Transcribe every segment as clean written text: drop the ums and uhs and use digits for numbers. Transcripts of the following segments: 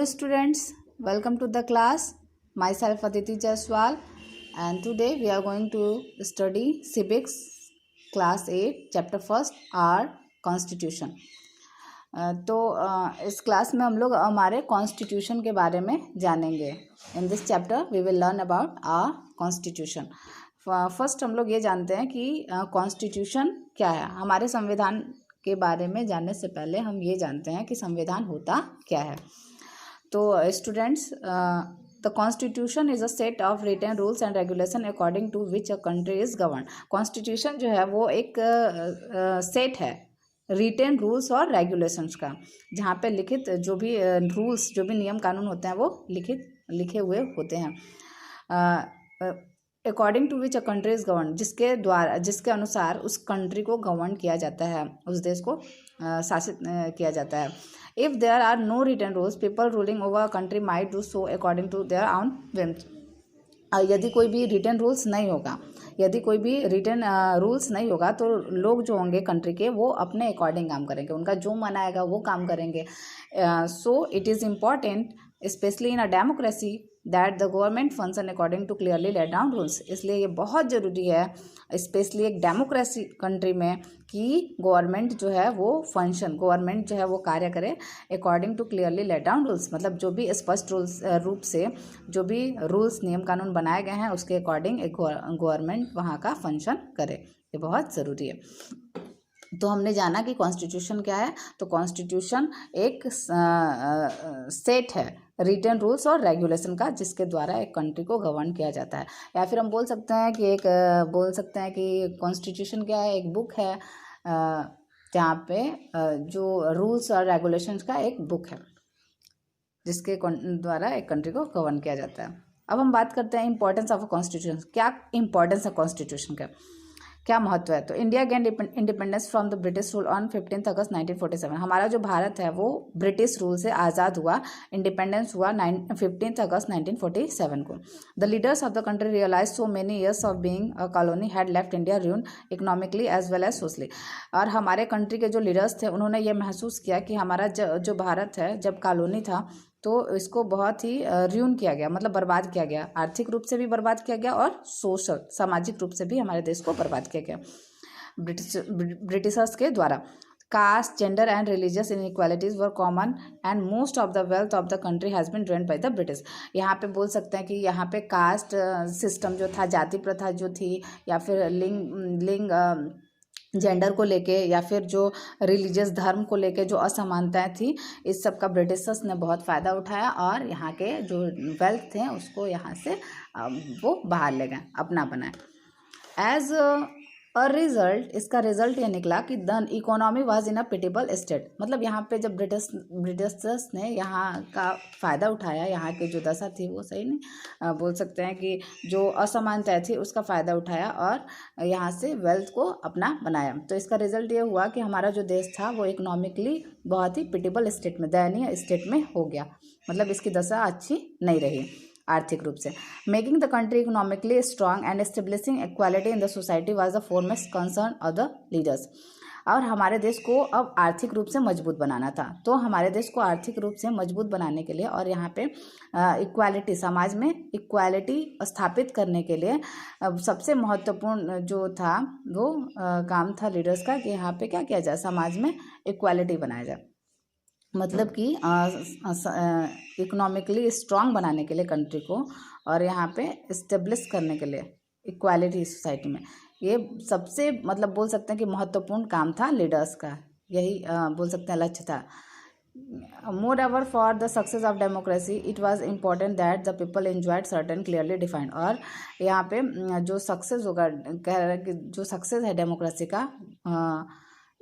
Hello students, welcome to the class. Myself Aditi Jaiswal, and today we are going to study civics class 8 chapter 1st our constitution. इस class में हम लोग हमारे constitution के बारे में जानेंगे. In this chapter we will learn about our constitution. First हम लोग ये जानते हैं कि कॉन्स्टिट्यूशन क्या है. हमारे संविधान के बारे में जानने से पहले हम ये जानते हैं कि संविधान होता क्या है. तो students, the constitution is a set of written rules and regulation according to which a country is govern. Constitution जो है वो एक सेट है रिटन रूल्स और रेगुलेशंस का, जहाँ पे लिखित जो भी रूल्स जो भी नियम कानून होते हैं वो लिखे हुए होते हैं. According to which a country is govern, जिसके अनुसार उस कंट्री को गवर्न किया जाता है, उस देश को शासित किया जाता है. If there are no written rules, people ruling over a country might do so according to their own whims. यदि कोई भी रिटन रूल्स नहीं होगा तो लोग जो होंगे कंट्री के वो अपने अकॉर्डिंग काम करेंगे, उनका जो मन आएगा वो काम करेंगे. So it is important specially in a democracy that the government function according to clearly laid down rules. इसलिए ये बहुत ज़रूरी है स्पेशली एक डेमोक्रेसी कंट्री में कि गवर्नमेंट जो है वो कार्य करे according to clearly laid down rules. मतलब जो भी स्पष्ट रूप से जो भी रूल्स नियम कानून बनाए गए हैं उसके अकॉर्डिंग एक गवर्नमेंट वहाँ का फंक्शन करे. ये बहुत ज़रूरी है. तो हमने जाना कि कॉन्स्टिट्यूशन क्या है. तो कॉन्स्टिट्यूशन एक सेट है रिटन रूल्स और रेगुलेशन का, जिसके द्वारा एक कंट्री को गवर्न किया जाता है. या फिर हम बोल सकते हैं कि कॉन्स्टिट्यूशन क्या है, एक बुक है जहाँ पे जो रूल्स और रेगुलेशंस का एक बुक है जिसके द्वारा एक कंट्री को गवर्न किया जाता है. अब हम बात करते हैं इंपॉर्टेंस ऑफ कॉन्स्टिट्यूशन. क्या इंपॉर्टेंस है कॉन्स्टिट्यूशन का, क्या महत्व है. तो India gain independence from the British rule on 15 अगस्त 1947. हमारा जो भारत है वो ब्रिटिश रूल से आज़ाद हुआ, इंडिपेंडेंस हुआ 15 अगस्त 1947 को. The leaders of the country realise so many years of being a colony had left India ruined economically as well as socially. और हमारे कंट्री के जो लीडर्स थे उन्होंने ये महसूस किया कि हमारा जो भारत है जब कॉलोनी था तो इसको बहुत ही र्यून किया गया, मतलब बर्बाद किया गया. आर्थिक रूप से भी बर्बाद किया गया और सामाजिक रूप से भी हमारे देश को बर्बाद किया गया ब्रिटिशर्स के द्वारा. Caste, gender and religious inequalities were common and most of the wealth of the country has been drained by the British. यहाँ पे बोल सकते हैं कि यहाँ पे कास्ट सिस्टम जो था, जाति प्रथा जो थी, या फिर लिंग जेंडर को लेके, या फिर जो रिलीजियस धर्म को लेके जो असमानताएं थी, इस सब का ब्रिटिशर्स ने बहुत फ़ायदा उठाया और यहाँ के जो वेल्थ थे उसको यहाँ से वो बाहर ले गए, अपना बनाए. एज अ रिजल्ट, इसका रिजल्ट ये निकला कि the economy was in a pitiable state. मतलब यहाँ पे जब ब्रिटिशर्स ने यहाँ का फ़ायदा उठाया, यहाँ की जो दशा थी वो सही नहीं बोल सकते हैं कि जो असमानता थी उसका फ़ायदा उठाया और यहाँ से वेल्थ को अपना बनाया. तो इसका रिजल्ट ये हुआ कि हमारा जो देश था वो इकोनॉमिकली बहुत ही पिटिबल स्टेट में, दयनीय स्टेट में हो गया. मतलब इसकी दशा अच्छी नहीं रही आर्थिक रूप से. Making the country economically strong and establishing equality in the society was the foremost concern of the leaders. और हमारे देश को अब आर्थिक रूप से मजबूत बनाना था. तो हमारे देश को आर्थिक रूप से मजबूत बनाने के लिए और यहाँ पे इक्वालिटी, समाज में इक्वालिटी स्थापित करने के लिए सबसे महत्वपूर्ण जो था वो काम था लीडर्स का कि यहाँ पे क्या किया जाए, समाज में इक्वालिटी बनाया जाए. मतलब कि इकोनॉमिकली स्ट्रांग बनाने के लिए कंट्री को और यहाँ पे इस्टेब्लिश करने के लिए इक्वालिटी सोसाइटी में, ये सबसे मतलब बोल सकते हैं कि महत्वपूर्ण काम था लीडर्स का. यही बोल सकते हैं लक्ष्य था. Moreover for the success of democracy it was important that the people enjoyed certain clearly defined. और यहाँ पे जो सक्सेस होगा, कह रहे हैं कि जो सक्सेस है डेमोक्रेसी का,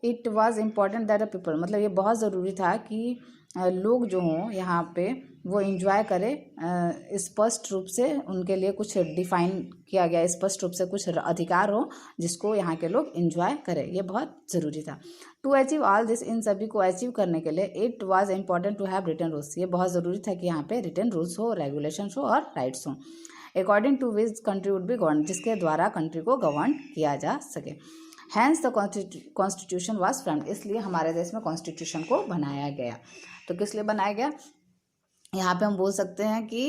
it was important that the people, मतलब ये बहुत ज़रूरी था कि लोग जो हों यहाँ पे वो इंजॉय करें, स्पष्ट रूप से उनके लिए कुछ डिफाइन किया गया, स्पष्ट रूप से कुछ अधिकार हो जिसको यहाँ के लोग इंजॉय करें. ये बहुत ज़रूरी था. टू अचीव ऑल दिस, इन सभी को अचीव करने के लिए it was important to have written rules. ये बहुत ज़रूरी था कि यहाँ पे रिटन रूल्स हो, रेगुलेशंस हो और राइट्स हो. According to which country would be govern, जिसके द्वारा कंट्री को गवर्न किया जा सके. Hence the constitution was framed, इसलिए हमारे देश में कॉन्स्टिट्यूशन को बनाया गया. तो किस लिए बनाया गया, यहाँ पे हम बोल सकते हैं कि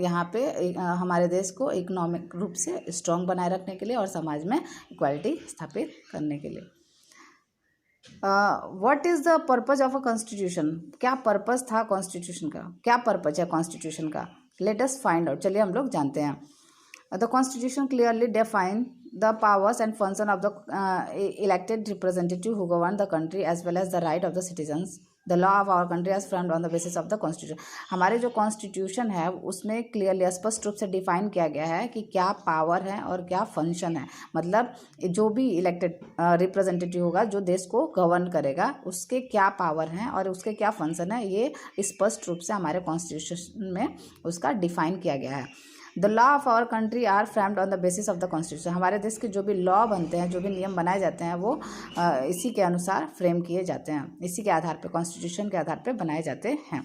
यहाँ पे हमारे देश को इकोनॉमिक रूप से स्ट्रॉन्ग बनाए रखने के लिए और समाज में इक्वालिटी स्थापित करने के लिए। What is the purpose of a constitution, क्या पर्पज था कॉन्स्टिट्यूशन का, क्या पर्पज है कॉन्स्टिट्यूशन का, लेट अस फाइंड आउट, चलिए हम लोग जानते हैं। The constitution clearly define the powers and function of the elected representative who govern the country as well as the right of the citizens. The law of our country is framed on the basis of the constitution. हमारे जो constitution है उसमें clearly स्पष्ट रूप से define किया गया है कि क्या पावर है और क्या फंक्शन है, मतलब जो भी इलेक्टेड रिप्रेजेंटेटिव होगा जो देश को गवर्न करेगा उसके क्या पावर हैं और उसके क्या फंक्शन है, ये स्पष्ट रूप से हमारे कॉन्स्टिट्यूशन में उसका डिफाइन किया गया है। The law of our country are framed on the basis of the constitution, हमारे देश के जो भी लॉ बनते हैं, जो भी नियम बनाए जाते हैं वो इसी के अनुसार फ्रेम किए जाते हैं, इसी के आधार पे, कॉन्स्टिट्यूशन के आधार पे बनाए जाते हैं।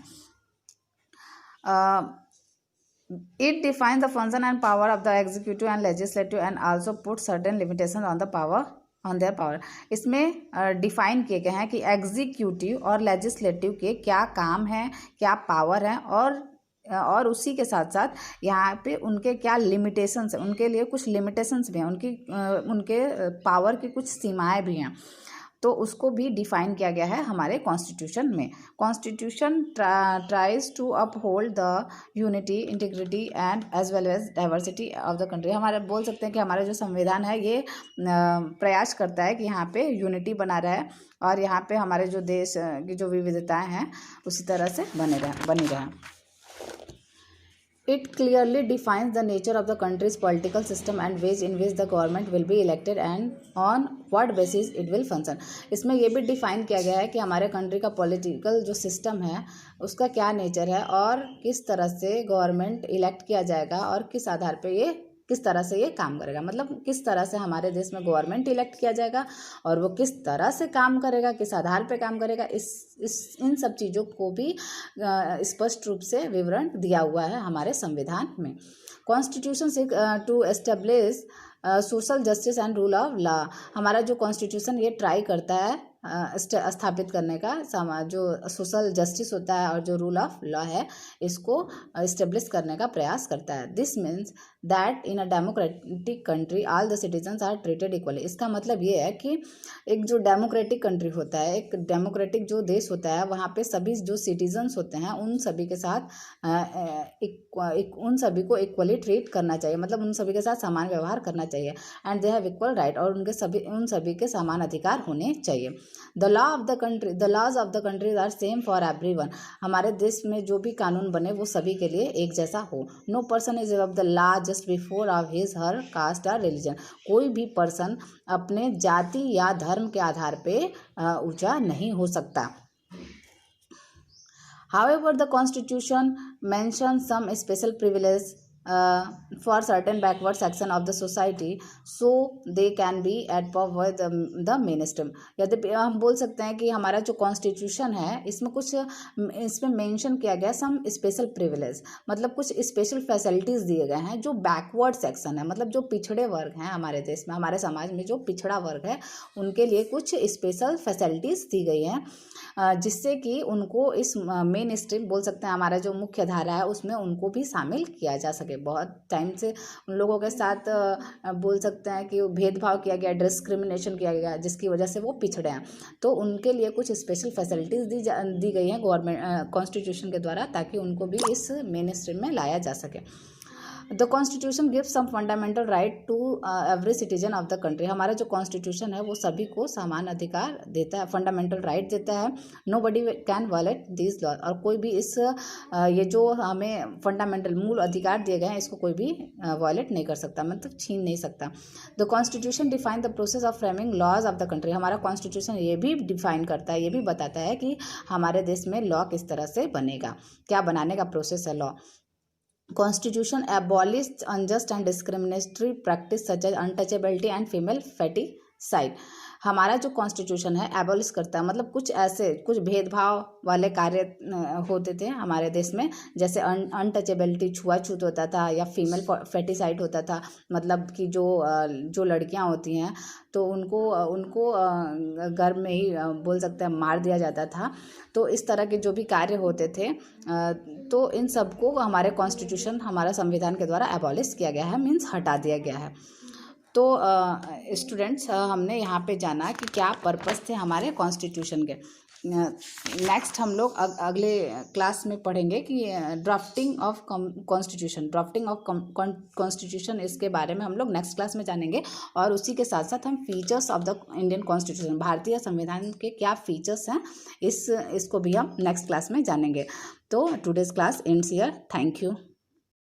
It define the function and power of the executive and legislative and also put certain limitation on the power on their power. इसमें डिफाइन किए गए हैं कि एग्जीक्यूटिव और लेजिस्लेटिव के क्या काम हैं, क्या पावर हैं और उसी के साथ साथ यहाँ पे उनके क्या लिमिटेशंस हैं, उनके लिए कुछ लिमिटेशंस भी हैं, उनके पावर की कुछ सीमाएं भी हैं, तो उसको भी डिफाइन किया गया है हमारे कॉन्स्टिट्यूशन में। Constitution tries to uphold the unity, integrity and as well as diversity of the country. हमारे बोल सकते हैं कि हमारा जो संविधान है ये प्रयास करता है कि यहाँ पे यूनिटी बना रहे और यहाँ पे हमारे जो देश की जो विविधताएँ हैं उसी तरह से बनी रहें। It clearly defines the nature of the country's political system and ways in which the government will be elected and on what basis it will function. इसमें ये भी डिफाइन किया गया है कि हमारे कंट्री का पॉलिटिकल जो सिस्टम है उसका क्या नेचर है और किस तरह से गवर्नमेंट इलेक्ट किया जाएगा और किस आधार पे ये किस तरह से ये काम करेगा, मतलब किस तरह से हमारे देश में गवर्नमेंट इलेक्ट किया जाएगा और वो किस तरह से काम करेगा, किस आधार पे काम करेगा, इन सब चीज़ों को भी स्पष्ट रूप से विवरण दिया हुआ है हमारे संविधान में। कॉन्स्टिट्यूशन से to establish social justice and rule of law, हमारा जो कॉन्स्टिट्यूशन ये ट्राई करता है स्थापित करने का, जो सोशल जस्टिस होता है और जो रूल ऑफ लॉ है इसको इस्टेब्लिश करने का प्रयास करता है। This means that in a democratic country all the citizens are treated equally. इसका मतलब ये है कि एक जो डेमोक्रेटिक कंट्री होता है, एक डेमोक्रेटिक जो देश होता है, वहाँ पे सभी जो सिटीजन्स होते हैं उन सभी के साथ उन सभी को इक्वली ट्रीट करना चाहिए, मतलब उन सभी के साथ समान व्यवहार करना चाहिए। And they have equal right, और उन सभी के समान अधिकार होने चाहिए। The laws of the country are same for everyone, हमारे देश में जो भी कानून बने वो सभी के लिए एक जैसा हो। No person is above the law just before of his her caste और रिलीजन, कोई भी पर्सन अपने जाति या धर्म के आधार पे ऊंचा नहीं हो सकता। However, the Constitution mentions some special privilege for certain backward section of the society, so they can be at par with the mainstream। यदि हम बोल सकते हैं कि हमारा जो कॉन्स्टिट्यूशन है इसमें मेंशन किया गया सम स्पेशल प्रिविलेज, मतलब कुछ स्पेशल फैसिलिटीज़ दिए गए हैं जो बैकवर्ड सेक्शन है, मतलब जो पिछड़े वर्ग हैं हमारे देश में, हमारे समाज में जो पिछड़ा वर्ग है उनके लिए कुछ स्पेशल फैसिलिटीज़ दी गई हैं जिससे कि उनको इस मेन स्ट्रीम बोल सकते हैं, हमारा जो मुख्य धारा है उसमें उनको भी शामिल किया जा सके। बहुत टाइम से उन लोगों के साथ बोल सकते हैं कि भेदभाव किया गया, डिस्क्रिमिनेशन किया गया, जिसकी वजह से वो पिछड़े हैं, तो उनके लिए कुछ स्पेशल फैसिलिटीज़ दी गई हैं गवर्नमेंट कॉन्स्टिट्यूशन के द्वारा, ताकि उनको भी इस मेन स्ट्रीम में लाया जा सके। The constitution gives some fundamental right to every citizen of the country, हमारा जो कॉन्स्टिट्यूशन है वो सभी को समान अधिकार देता है, फंडामेंटल राइट देता है। Nobody can violate this law, और कोई भी इस ये जो हमें फंडामेंटल मूल अधिकार दिए गए हैं इसको कोई भी वायलेट नहीं कर सकता, मतलब छीन नहीं सकता। The constitution define the process of framing laws of the country, हमारा कॉन्स्टिट्यूशन ये भी डिफाइन करता है, ये भी बताता है कि हमारे देश में लॉ किस तरह से बनेगा, क्या बनाने का प्रोसेस है law. Constitution abolished unjust and discriminatory practice such as untouchability and female feticide, हमारा जो कॉन्स्टिट्यूशन है एबॉलिश करता है, मतलब कुछ ऐसे कुछ भेदभाव वाले कार्य होते थे हमारे देश में, जैसे अनटचेबिलिटी, छुआछूत होता था, या फीमेल फेटिसाइड होता था, मतलब कि जो लड़कियां होती हैं तो उनको घर में ही बोल सकते हैं मार दिया जाता था। तो इस तरह के जो भी कार्य होते थे तो इन सबको हमारे कॉन्स्टिट्यूशन, हमारा संविधान के द्वारा एबॉलिश किया गया है, मीन्स हटा दिया गया है। तो स्टूडेंट्स, हमने यहाँ पे जाना कि क्या पर्पस थे हमारे कॉन्स्टिट्यूशन के। नेक्स्ट हम लोग अगले क्लास में पढ़ेंगे कि ड्राफ्टिंग ऑफ कॉन्स्टिट्यूशन, इसके बारे में हम लोग नेक्स्ट क्लास में जानेंगे। और उसी के साथ साथ हम features of the Indian constitution, भारतीय संविधान के क्या फीचर्स हैं, इसको भी हम नेक्स्ट क्लास में जानेंगे। तो today's class ends here. Thank you.